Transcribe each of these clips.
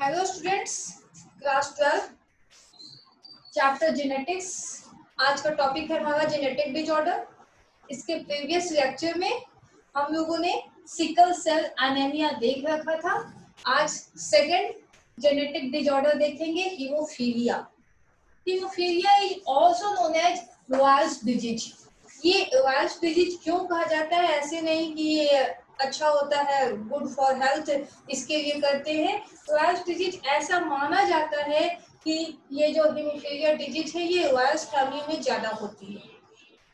Hello students, class 12 chapter genetics. आज का topic है हमारा जेनेटिक डिसऑर्डर। इसके प्रीवियस लेक्चर में हम लोगों ने सिकल सेल एनीमिया देख रखा था। आज सेकंड जेनेटिक डिसऑर्डर देखेंगे, haemophilia. Haemophilia is also known as royals disease. ये रॉयल्स डिजीज क्यों कहा जाता है? ऐसे नहीं कि ये अच्छा होता है, गुड फॉर हेल्थ, इसके लिए करते हैं। रॉयल्स डिजीज ऐसा माना जाता है कि ये जो हीमोफीलिया डिजीज है ये रॉयल्स फैमिली में ज्यादा होती है।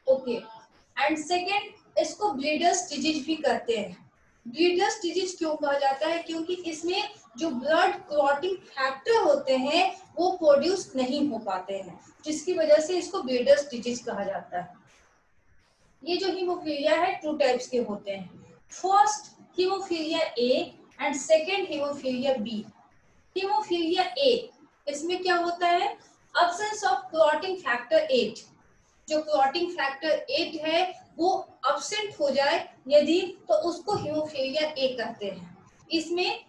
ओके, एंड सेकेंड इसको ब्लीडर्स डिजीज भी कहते हैं। ब्लीडर्स डिजीज क्यों कहा जाता है? क्योंकि इसमें जो ब्लड क्लॉटिंग फैक्टर होते हैं वो प्रोड्यूस नहीं हो पाते हैं, जिसकी वजह से इसको ब्लीडर्स डिजीज कहा जाता है। ये जो हीमोफीलिया है टू टाइप्स के होते हैं। First haemophilia A and second haemophilia B. Haemophilia A, इसमें क्या होता है? Absence of clotting factor 8। जो क्लॉटिंग फैक्टर 8 है वो अब्सेंट हो जाए यदि, तो उसको हीमोफीलिया ए कहते हैं। इसमें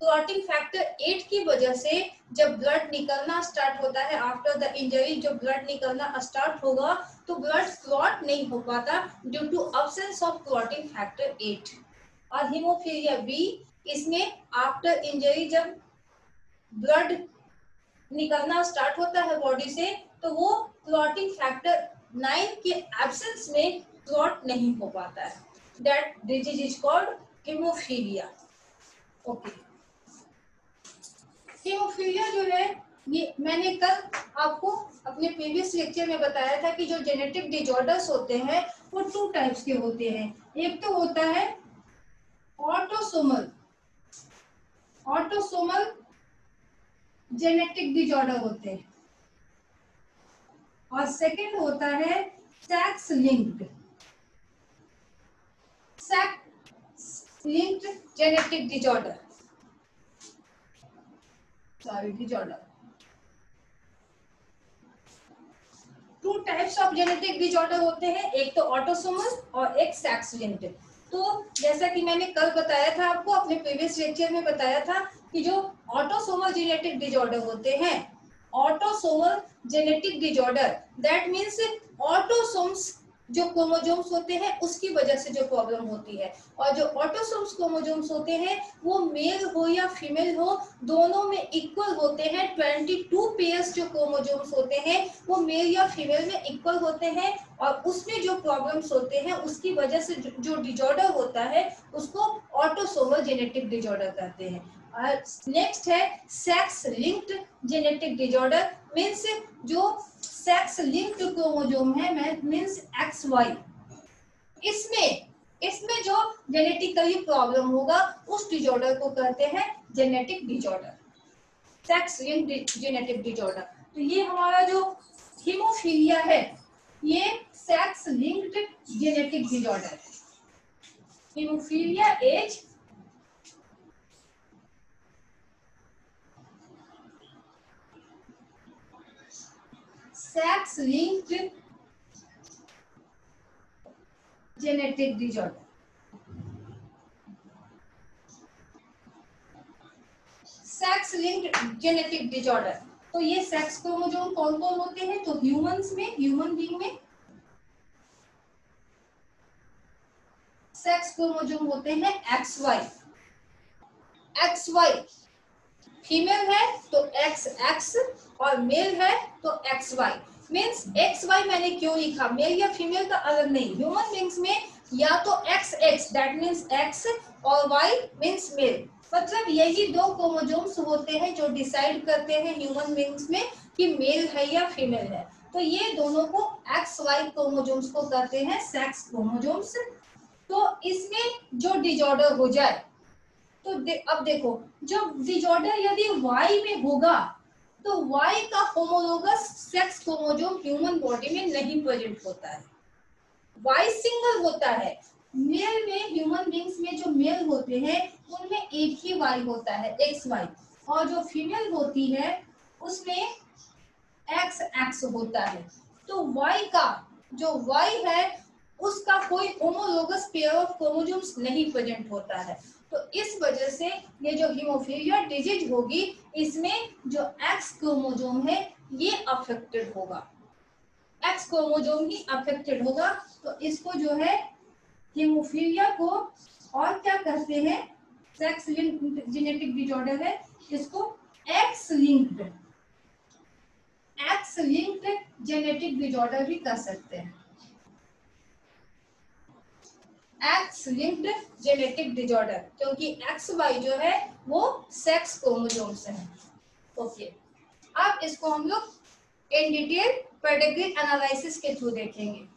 क्लॉटिंग फैक्टर 8 की वजह से जब ब्लड निकलना स्टार्ट होता है, आफ्टर द इंजरी जब ब्लड निकलना स्टार्ट होगा तो ब्लड क्लॉट नहीं हो पाता due to absence of clotting factor 8। और हीमोफीलिया बी, इसमें आफ्टर इंजरी जब ब्लड निकलना स्टार्ट होता है बॉडी से तो वो क्लॉटिंग फैक्टर 9 के एब्सेंस में क्लॉट नहीं हो पाता है। That disease is called haemophilia. Okay, haemophilia जो है ये मैंने कल आपको अपने प्रीवियस लेक्चर में बताया था कि जो जेनेटिक डिसऑर्डर्स होते हैं वो टू टाइप्स के होते हैं। एक तो होता है ऑटोसोमल जेनेटिक डिसऑर्डर होते हैं, और सेकंड होता है sex linked genetic disorder. Two types of genetic disorder होते हैं, एक तो ऑटोसोमल और एक सेक्स लिंक्ड। तो जैसा कि मैंने कल बताया था आपको, अपने प्रीवियस लेक्चर में बताया था कि जो ऑटोसोमल जेनेटिक डिसऑर्डर होते हैं, autosomal genetic disorder that means autosomes जो क्रोमोसोम्स होते हैं उसकी वजह से जो प्रॉब्लम होती है। और जो ऑटोसोम्स क्रोमोसोम्स होते हैं वो मेल हो या फीमेल हो दोनों में इक्वल होते हैं। 22 पेयर्स जो क्रोमोसोम्स होते हैं वो मेल या फीमेल में इक्वल होते हैं, और उसमें जो प्रॉब्लम्स होते हैं उसकी वजह से जो डिसऑर्डर होता है उसको ऑटोसोमल जेनेटिक डिसऑर्डर कहते हैं। और नेक्स्ट है sex linked genetic disorder, means जो सेक्स लिंक्ड क्रोमोसोम है मींस XY, इसमें जो जेनेटिकली प्रॉब्लम होगा उस डिसऑर्डर को कहते हैं genetic disorder, sex linked genetic disorder. तो ये हमारा जो हीमोफीलिया है ये सेक्स लिंक्ड जेनेटिक डिसऑर्डर है। Haemophilia is sex linked genetic disorder. Sex linked genetic disorder, तो ये सेक्स क्रोमोसोम कौन कौन होते हैं? तो ह्यूमंस में, ह्यूमन बीइंग में सेक्स क्रोमोसोम होते हैं XY। XY फीमेल है तो XX, और मेल है तो XY। मींस XY मैंने क्यों लिखा? मेल या फीमेल का अलग नहीं। ह्यूमन बीइंग्स में या तो XX दैट मींस X और Y मींस मेल, मतलब यही दो क्रोमोसोम्स होते हैं जो डिसाइड करते हैं ह्यूमन बीइंग्स में कि मेल है या फीमेल है। तो ये दोनों को XY क्रोमोसोम्स को कहते हैं सेक्स क्रोमोसोम्स। तो इसमें जो डिसऑर्डर हो जाए तो अब देखो, जो डिसऑर्डर यदि Y में होगा तो Y का homologous sex chromosome human body में नहीं प्रेजेंट होता है, Y सिंगल होता है। मेल में, ह्यूमन बीइंग्स में जो मेल होते हैं उनमें एक ही Y होता है XY, और जो फीमेल होती है उसमें XX होता है। तो Y का जो Y है उसका कोई होमोलोगस पेयर ऑफ क्रोमोसोम्स नहीं प्रेजेंट होता है। तो इस वजह से ये जो हीमोफीलिया डिजीज होगी, इसमें जो एक्स क्रोमोसोम है ये अफेक्टेड होगा, एक्स क्रोमोसोम ही अफेक्टेड होगा। तो इसको जो है हीमोफीलिया को और क्या कहते हैं, सेक्स लिंक्ड जेनेटिक डिसऑर्डर है, इसको एक्स लिंक्ड जेनेटिक डिसऑर्डर भी कह सकते हैं, एक्स लिंक्ड जेनेटिक डिसऑर्डर, क्योंकि एक्स वाई जो है वो सेक्स क्रोमोसोम से है। ओके, अब इसको हम लोग इन डिटेल पेडिग्री एनालिसिस के थ्रू देखेंगे।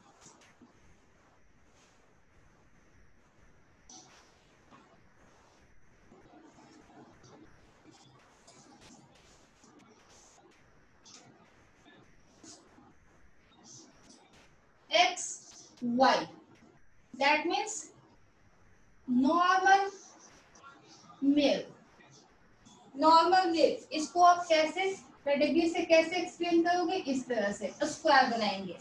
X Y that means normal male, normal male, इसको आप कैसे पेडिग्री से कैसे एक्सप्लेन करोगे, इस तरह से स्क्वायर बनाएंगे,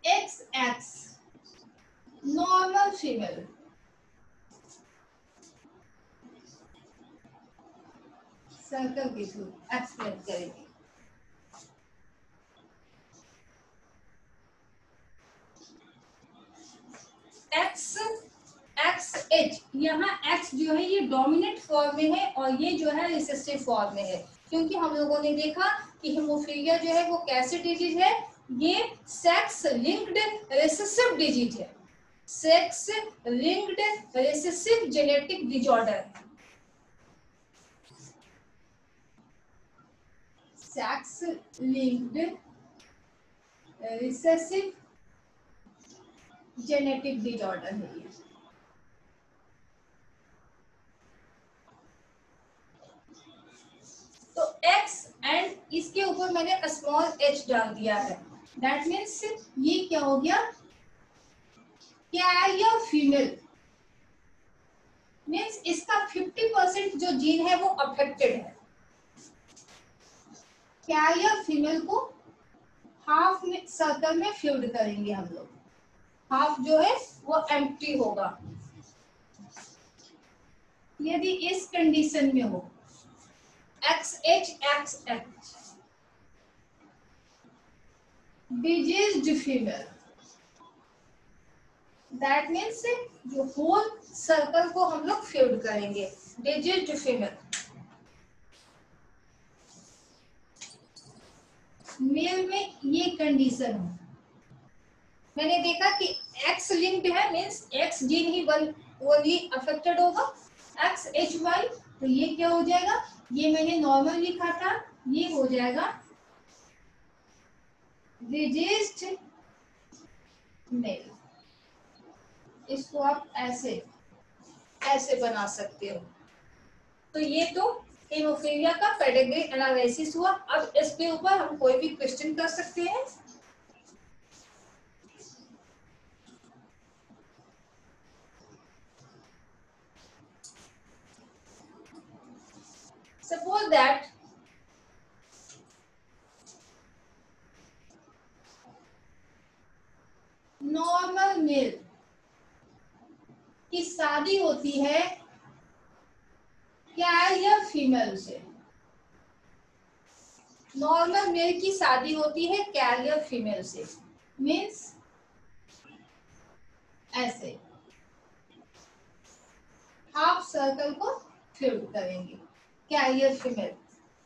x x normal female, circle के थ्रू एक्सप्लेन करेंगे। एक्स एक्स एच, यहाँ एक्स जो है ये डोमिनेंट फॉर्म में है और ये जो है रिसेसिव फॉर्म में है, क्योंकि हम लोगों ने देखा कि हीमोफीलिया जो है वो कैसे डिजीज है, ये सेक्स लिंक्ड रिसेसिव डिजीज है, sex linked recessive genetic disorder, sex linked recessive genetic disorder है ये। तो एक्स एंड इसके ऊपर मैंने स्मॉल एच डाल दिया है, दैट मीन्स ये क्या हो गया, कैरियर फीमेल, मीन्स इसका 50% जो जीन है वो अफेक्टेड है, कैरियर फीमेल को हाफ में सर्कल में फ्यूड करेंगे हम लोग, हाफ जो है वो एम्प्टी होगा। यदि इस कंडीशन में हो XH diseased female, that means जो होल सर्कल को हम लोग फ्यूड करेंगे, डिजीज्ड फीमेल, मेल में ये कंडीशन है, मैंने देखा कि एक्स लिंक्ड है, मीन्स एक्स जीन ही ओनली अफेक्टेड होगा, XHY, तो ये क्या हो जाएगा, ये मैंने नॉर्मल लिखा था, ये हो जाएगा डिजीज्ड मेल, इसको आप ऐसे ऐसे बना सकते हो। तो ये तो हीमोफीलिया का पेडिग्री एनालिसिस हुआ। अब इसके ऊपर हम कोई भी क्वेश्चन कर सकते हैं। Suppose that नॉर्मल मेल की शादी होती है कैरियर फीमेल से, नॉर्मल मेल की शादी होती है कैरियर फीमेल से, मीन्स ऐसे हाफ सर्कल को फिल करेंगे, कैरियर फीमेल,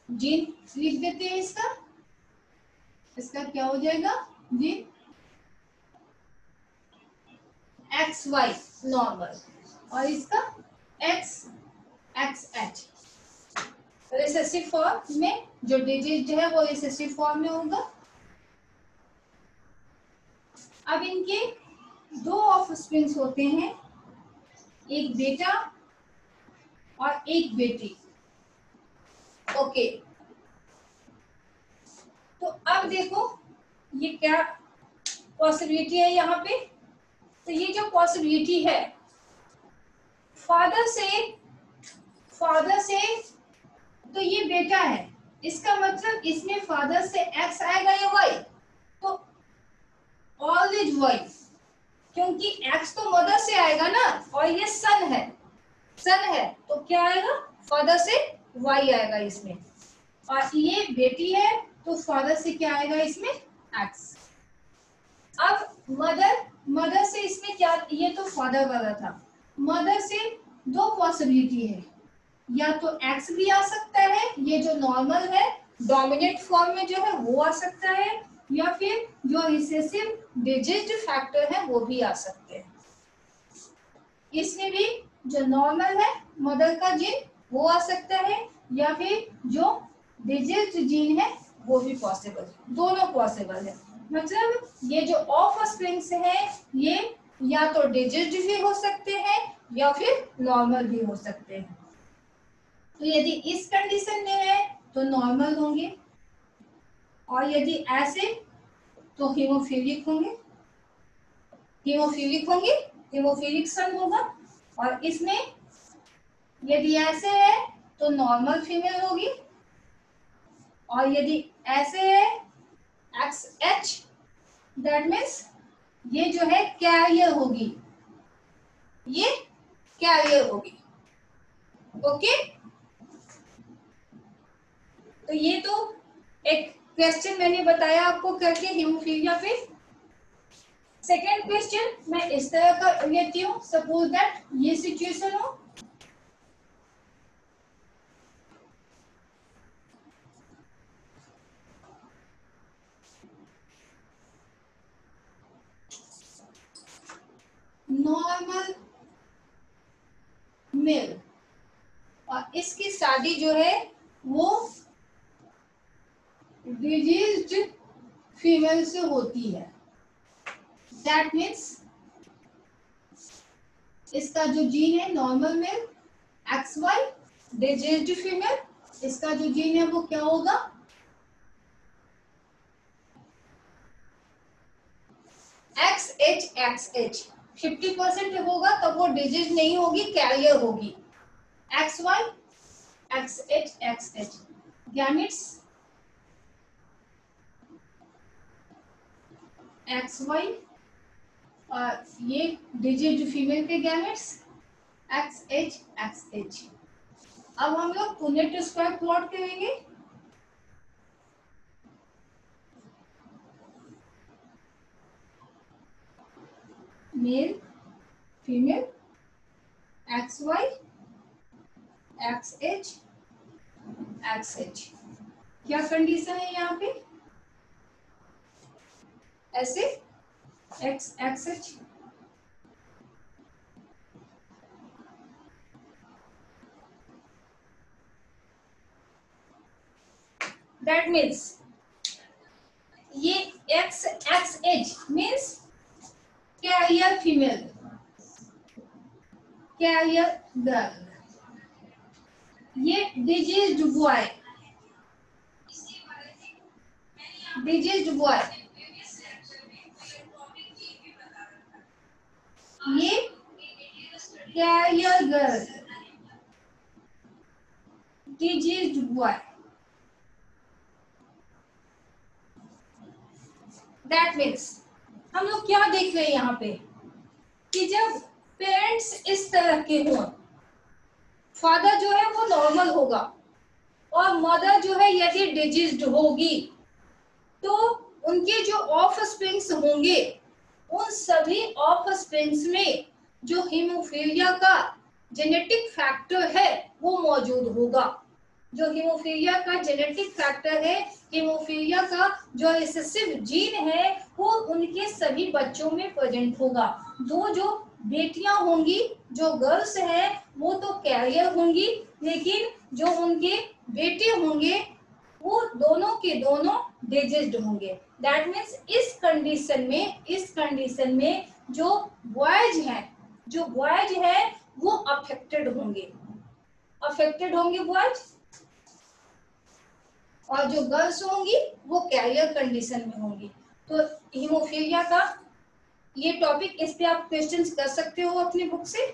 जीन लिख देते हैं इसका, इसका क्या हो जाएगा, जीन XY नॉर्मल और इसका XXH रिसेसिव फॉर्म में, जो डिजीज है वो रिसेसिव फॉर्म में होगा। अब इनके दो ऑफस्प्रिंग्स होते हैं, एक बेटा और एक बेटी। ओके, तो अब देखो ये क्या पॉसिबिलिटी है यहाँ पे, तो ये जो पॉसिबिलिटी है फादर से तो ये बेटा है, इसका मतलब इसमें फादर से एक्स आएगा या वाई, तो ऑलवेज वाई, क्योंकि एक्स तो मदर से आएगा ना, और ये सन है तो क्या आएगा, फादर से वाई आएगा इसमें, और ये बेटी है तो फादर से क्या आएगा इसमें, एक्स। अब मदर से इसमें क्या, ये तो फादर वाला था, मदर से दो पॉसिबिलिटी है, या तो एक्स भी आ सकता है, ये जो नॉर्मल है डोमिनेंट फॉर्म में जो है वो आ सकता है, या फिर जो रिसेसिव डिजिट फैक्टर है वो भी आ सकते हैं। इसमें भी जो नॉर्मल है मदर का जीन वो आ सकता है, या फिर जो डिजिट जीन है वो भी पॉसिबल है, दोनों पॉसिबल है। मतलब ये जो ऑफ स्प्रिंग्स है ये या तो डिजिट भी हो सकते हैं या फिर नॉर्मल भी हो सकते हैं। तो यदि इस कंडीशन में है तो नॉर्मल होंगे, और यदि ऐसे तो हीमोफिलिक होंगे, हीमोफिलिक सन होगा, और इसमें यदि ऐसे है तो नॉर्मल फीमेल होगी, और यदि ऐसे है XH दैट मीन्स ये जो है कैरियर होगी, ये कैरियर होगी। ओके, तो ये तो एक क्वेश्चन मैंने बताया आपको करके हीमोफीलिया पे। सेकेंड क्वेश्चन मैं इस तरह का लेती हूँ, सपोज दैट ये सिचुएशन हो, नॉर्मल मेल, और इसकी शादी जो है वो डिजीज्ड फीमेल से होती है, दैट मीन्स इसका जो जीन है normal male XY, diseased female, इसका जो जीन है वो क्या होगा, XH 50% होगा, तब वो डिजीज नहीं होगी, कैरियर होगी। XY XH गैमेट्स XY, और ये डिजिट फीमेल के गैमेट्स XH। अब हम लोग पुनेट स्क्वायर प्लॉट करेंगे। मेल फीमेल XY XH क्या कंडीशन है यहाँ पे, ऐसे XH दैट मीन्स ये XH means carrier female, carrier girl, ये डिजीज्ड बॉय, ये carrier girl, diseased boy, that means हम लोग क्या देख रहे हैं यहाँ पे कि जब पेरेंट्स इस तरह के हों, फादर जो है वो नॉर्मल होगा और मदर जो है यदि डिजीज्ड होगी, तो उनके जो ऑफ स्प्रिंग्स होंगे उन सभी ऑफ स्प्रिंग्स में जो हीमोफीलिया का जेनेटिक फैक्टर है वो मौजूद होगा। जो हीमोफीलिया का जेनेटिक फैक्टर है, हीमोफीलिया का जो रिसेसिव जीन है वो उनके सभी बच्चों में प्रेजेंट होगा। दो जो बेटियां होंगी, जो गर्ल्स हैं वो तो कैरियर होंगी, लेकिन जो उनके बेटे होंगे वो दोनों के दोनों डिजीज्ड होंगे। दैट मीन्स इस कंडीशन में जो बॉयज हैं वो अफेक्टेड होंगे बॉयज, और जो गर्ल्स होंगी वो कैरियर कंडीशन में होंगी। तो हीमोफीलिया का ये टॉपिक, इस पे आप क्वेश्चंस कर सकते हो अपनी बुक से।